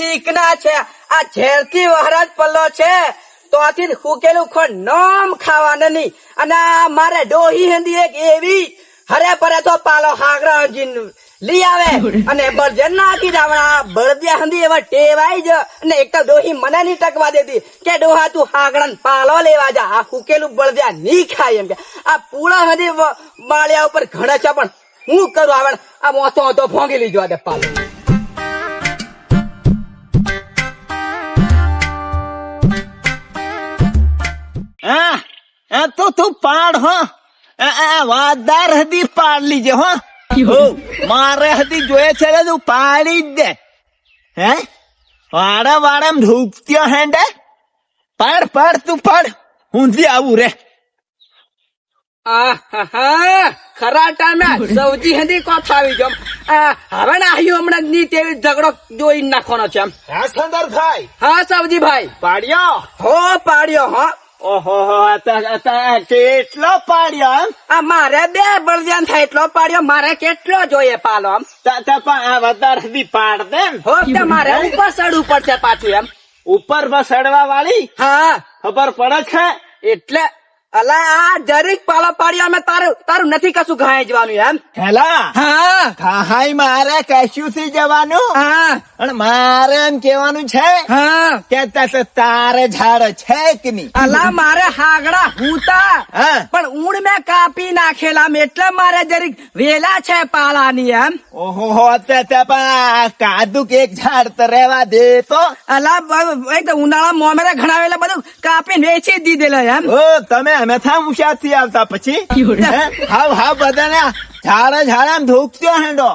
ઠીક ના છે આ ઝેરથી વહરાજ પલ્લો છે તો આથી હુકેલું ખોડ નોમ ખાવાના નહીં અને આ મારે ડોહી હેંદી એક એવી હરે પરે તો પાલો હાગરા લઈ આવે અને બળજન નાખી જાવણા બળદિયા હંધી એવા ટેવાઈ જ અને એક તો ડોહી મને નહીં ટકવા દેતી કે ડોહા તું હાગડા પાલો લેવા જા આ હુકેલું બળદિયા નહીં ખાય એમ કે આ પૂળા હંધી માળિયા ઉપર ઘડે છે પણ હું કરું આવે આ મોતો હતો ભોંગી લીધો દે પાલો તું પાડ હો વાદાર હદી પાડ લીજે હો મારે હદી જોયે છે તું પાડી જ દે હે વાડા વાડા ઢૂકત્યો હેંડે પાડ તું પાડ ઊંધી આવું રે ખરા ટાઈમે સૌજી હંધી કોથ આવી જમ હવે ને આવ્યું હમણાં ની તેવી ઝઘડો જોઈ નાખવાનો છે એમ હા સંદર ભાઈ હા સૌજી ભાઈ પાડ્યો હો પાડ્યો હો ઓહો કેટલો પાડ્યો એમ આ મારે બે બળદિયાન થાય એટલો પાડ્યો મારે કેટલો જોઈએ પાલો આમ વધારે હદી પાડ દે હો તે મારે ઉપર ચડવું પડશે પાછું એમ ઉપર ચડવા વાળી હા ખબર પડે છે એટલે અલા આ જરીક પાલો પાડ્યો અમે તારું નથી કશું ઘાય જવાનું એમ હેલા હા ખાહાઈ મારે કશું થી જવાનું હા અને મારે એમ કેવાનું છે હા કે તારે ઝાડ છે કે નહીં અલા મારે હાગડા હુતા હા પણ ઊંડ મેં કાપી નાખેલા એટલે મારે જરીક વેલા છે પાલાની એમ ઓહો પણ કાદુક એક ઝાડ તો રેવા દે તો અલા ઉનાળા મોમેરે ઘણાવેલા બધું કાપીને વેચી દીધેલા એમ ઓ તમે અમે થા મુશાદ થી આવતા પછી હા બધાને ઝાડ ધોકત્યો હેંડો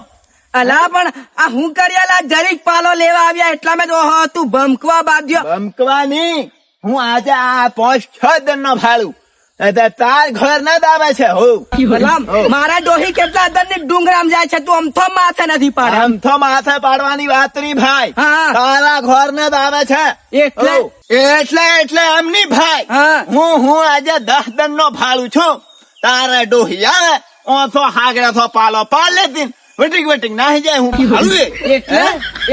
અલા પણ આ હું કર્યાલા જરીક પાલો લેવા આવ્યા એટલા મેં તું ભમકવા બાંધ્યો ભમકવાની હું આજે આ 5-6 દિન નો ભાડું તાર ઘર ના દાવે છે મારા ડોહી કેટલા દર ની ડુંગરામ જાય છે તું અમથો માથે નથી પાડે અમથો માથે પાડવાની વાત નહીં ભાઈ હા તારા ઘર ને દાવે છે એટલે એમ નહીં ભાઈ હું આજે 10 દિન નો ભાડું છું તારા ડોહી આવે ઓછો હાગડા થો પાલો પાડ લેતી વટીક નાહી જાય હું ભાડું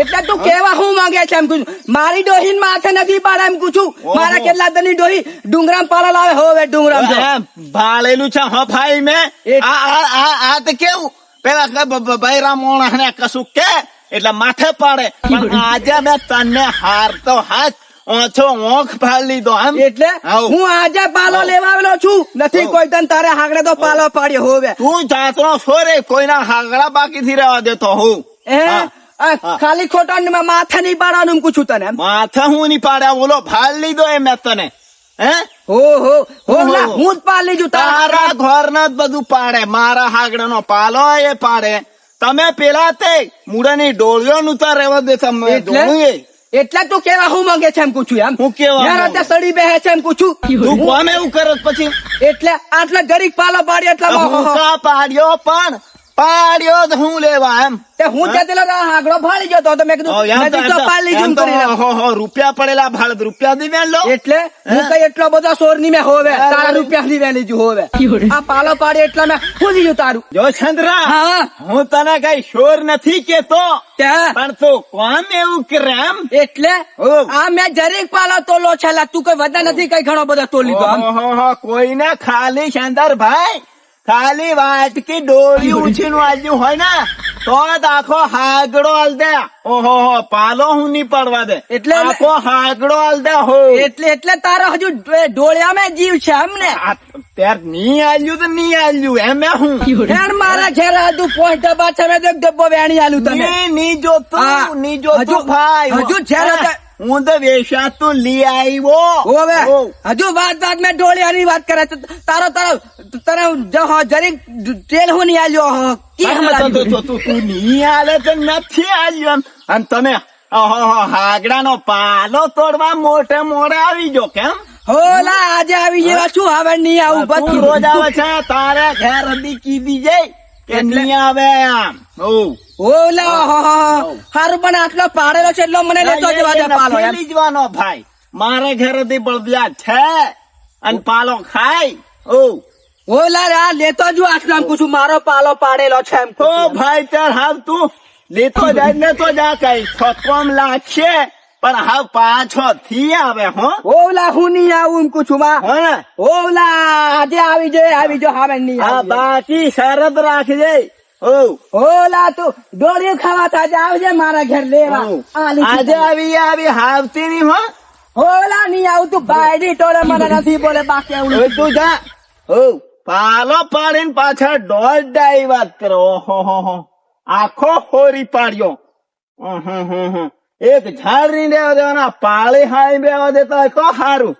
એટલે તું કેવા હું માંગે છે એમ કુછ મારી ડોહી માથે નથી પાડે એમ કુછું મારા કેટલા દર ની ડોહી ડુંગરામ પાલા લાવે હોવે ડુંગરામ ભાળેલું છે હો ભાઈ મેં આ તો કેવું પેલા બૈરા મોણા ને કશું કે એટલે માથે પાડે પણ આજે મેં તને હારતો હાથ ઓછો ઓંખ ભાળ લીધો આમ એટલે હું આજે પાલો લેવા આવેલો છું નથી કોઈ તને તારે હાગડે તો પાલો પાડ્યો હોવે તું જાતનો છોરે કોઈના હાગડા બાકી થી રહેવા દેતો હું ખાલી ખોટા માથે નહીં પાડવાનું પૂછું તને માથે હું નહીં પાડ્યા બોલો ભાળ લીધો એ મેં તને હું જ પાડ લીધું તારા ઘર ના જ બધું પાડે મારા હાગડા નો પાલો એ પાડે તમે પેલા તે મૂળાની ડોળીઓ નું તો રહેવા દે તમે એટલે તું કેવા હું માંગે છે એમ પૂછું એમ હું કેવા સડી બેહે છે એમ પૂછું તું કોને એવું કરે પછી એટલે આટલા ગરીબ પાલો પાડ્યો એટલે પાડ્યો પણ પાડ્યો જ હું લેવા એમ હું જતેલો હાગડો ફાડી ગયો તો મેં કીધું રૂપિયા પડેલા ભાડ રૂપિયા દી વેલો એટલે હું કઈ એટલો બધો સોર ની મેં હોવે તારા રૂપિયા ની વેલી જો હોવે આ પાલો પાડ્યો એટલે મેં ખોલી ગયું તારું જો ચંદ્રા હું તને કઈ શોર નથી કેતો પણ તું કોમ એવું કરે એમ એટલે આ મેં જરીક પાલો તોલો છે તું કઈ વધા નથી કઈ ઘણો બધો તોલી દો કોઈને ખાલી ચંદર ભાઈ ખાલી વાટકી ડોળી ઉછીનું આજ્યું હોય ને તો આખો હાગડો હાલ દે ઓહો પાલો હું નહીં પડવા દે એટલે આખો હાગડો હાલ દે હો એટલે તારો હજુ ડોળિયામાં જીવ છે એમને ત્યાર નહીં આલ્યું તો નહીં આલ્યું એમ હું મારા ઘેર હજુ 5 ડબ્બા છે મેં ડબ્બો વેણી આલ્યું તમે નહીં જોતું ભાઈ હજુ છે હું તો વેચાતું લઈ આવ્યો હજુ વાત મેં ડોળિયાની વાત કરે છે તારો જરીક તેલ હું નહીં આલ્યો તું નહીં આલે તો નથી આલ્યું અને તમે હાગડા નો પાલો તોડવા મોટે મોડે આવી ગયો કેમ હોલા આજે આવી જેવા શું હવે નહીં આવું બધું રોજ આવે છે તારે ઘેર હદી કીધી જાય કે નહીં આવે આમ હારું પણ આટલો પાડેલો છે એટલો મને લેતો જવાનો ભાઈ મારે ઘેર હદી બળદિયા છે અને પાલો ખાય ઓલા લેતો જ આટલો એમ પૂછું મારો પાલો પાડેલો છે એમ તો ભાઈ તાર હાવ તું લેતો જાય ને તો જા કઈ ઠપકોમ લાગશે પણ હા પાછો થી આવે હો ઓલા હું નહીં આવું એમ પૂછું માં હો ને ઓલા આજે આવી જો હવે નહીં આ આવી બાકી શરત રાખજે ઓ ઓલા તું ડોળિયું ખાવા આજે આવજે મારા ઘર લેવા આ લીધી આજે આવી હાવતી ની હો ઓલા નહીં આવું તું બાયડી ટોળે મને નથી બોલે બાકી આવું હવે તું જા ઓ પાલો પાડીને પાછળ દોઢ વાત કરો ઓહો આખો હોરી પાડ્યો એક ઝાડ ની દેવા દેવાના પાળી હાઈ બેવા દેતા હોય તો સારું